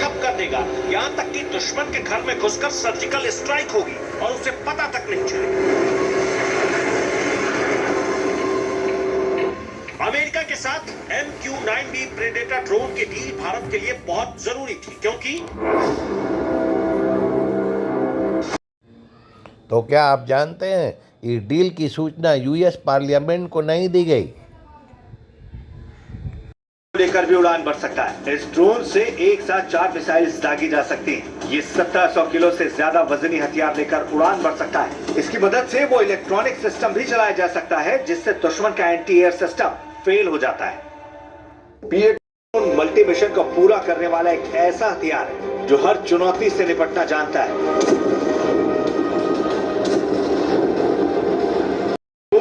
ठप कर देगा, यहाँ तक कि दुश्मन के घर में घुसकर सर्जिकल स्ट्राइक होगी और उसे पता तक नहीं चलेगा। अमेरिका के साथ MQ-9B प्रेडेटर ड्रोन की डील भारत के लिए बहुत जरूरी थी, क्योंकि तो क्या आप जानते हैं इस डील की सूचना यूएस पार्लियामेंट को नहीं दी गई? लेकर भी उड़ान भर सकता है। इस ड्रोन से एक साथ 4 मिसाइल्स दागी जा सकती हैं। ये 1700 किलो से ज्यादा वजनी हथियार लेकर उड़ान भर सकता है। इसकी मदद से वो इलेक्ट्रॉनिक सिस्टम भी चलाया जा सकता है, जिससे दुश्मन का एंटी एयर सिस्टम फेल हो जाता है। ये ड्रोन मल्टी मिशन को पूरा करने वाला एक ऐसा हथियार है जो हर चुनौती से निपटना जानता है।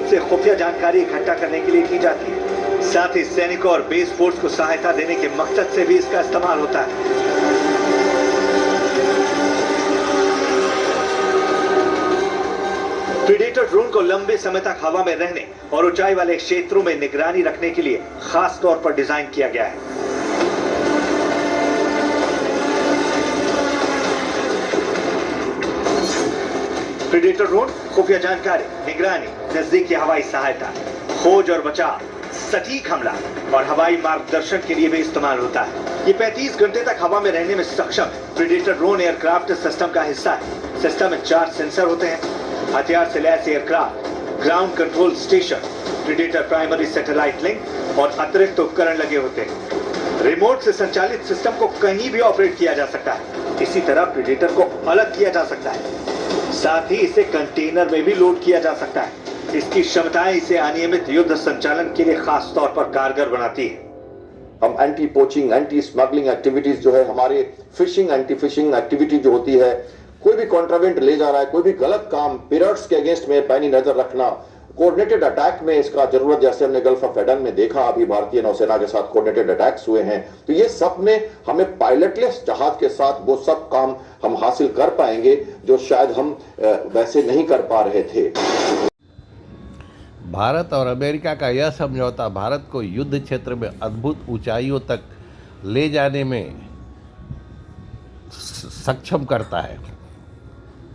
से खुफिया जानकारी इकट्ठा करने के लिए की जाती है। साथ ही सैनिकों और बेस फोर्स को सहायता देने के मकसद से भी इसका इस्तेमाल होता है। प्रेडेटर ड्रोन को लंबे समय तक हवा में रहने और ऊंचाई वाले क्षेत्रों में निगरानी रखने के लिए खास तौर पर डिजाइन किया गया है। प्रेडेटर ड्रोन खुफिया जानकारी, निगरानी, नजदीकी हवाई सहायता, खोज और बचाव, सटीक हमला और हवाई मार्गदर्शन के लिए भी इस्तेमाल होता है। ये 35 घंटे तक हवा में रहने में सक्षम है। प्रेडेटर ड्रोन एयरक्राफ्ट सिस्टम का हिस्सा है। सिस्टम में 4 सेंसर होते हैं। हथियार से लैस aircraft, ground control station, predator primary satellite link और अतिरिक्त उपकरण लगे होते हैं। रिमोट से संचालित सिस्टम को कहीं भी ऑपरेट किया जा सकता है। इसी तरह प्रेडेटर को अलग किया जा सकता है। साथ ही इसे कंटेनर में भी लोड किया जा सकता है। इसकी क्षमताएं इसे अनियमित युद्ध संचालन के लिए खास तौर पर कारगर बनाती है। हम anti poaching, anti smuggling activities जो है, हमारे फिशिंग, एंटी फिशिंग एक्टिविटी जो होती है, कोई भी कॉन्ट्राबेंड ले जा रहा है, कोई भी गलत काम, पिराट्स के अगेंस्ट में पैनी नजर रखना, कोऑर्डिनेटेड अटैक में इसका जरूरत, जैसे हमने गल्फ ऑफ एडन में देखा, अभी भारतीय नौसेना के साथ कोऑर्डिनेटेड अटैक्स हुए हैं। तो ये सब में हमें पायलटलेस जहाज के साथ वो सब काम हम हासिल कर पाएंगे जो शायद हम वैसे नहीं कर पा रहे थे। भारत और अमेरिका का यह समझौता भारत को युद्ध क्षेत्र में अद्भुत ऊंचाइयों तक ले जाने में सक्षम करता है।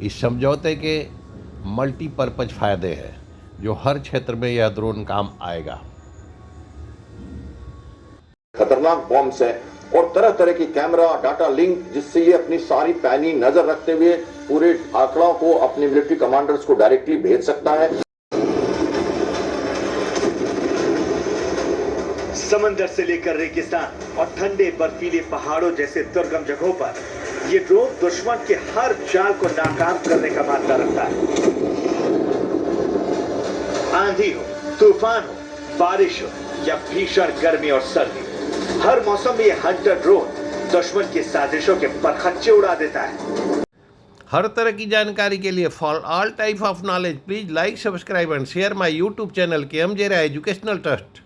इस समझौते के मल्टीपर्पज फायदे हैं जो हर क्षेत्र में यह ड्रोन काम आएगा। खतरनाक बॉम्ब्स है और तरह तरह की कैमरा डाटा लिंक, जिससे ये अपनी सारी पैनी नजर रखते हुए पूरे आंकड़ों को अपने मिलिट्री कमांडर्स को डायरेक्टली भेज सकता है। समंदर से लेकर रेगिस्तान और ठंडे बर्फीले पहाड़ों जैसे दुर्गम जगहों पर ये ड्रोन दुश्मन के हर चाल को नाकाम करने का मादा रखता है। आंधी हो, तूफान हो, बारिश हो या भीषण गर्मी और सर्दी, हर मौसम में ये हंटर ड्रोन दुश्मन की साजिशों के परखच्चे उड़ा देता है। हर तरह की जानकारी के लिए for all type of knowledge please like, subscribe and share my YouTube channel KM Jera educational trust.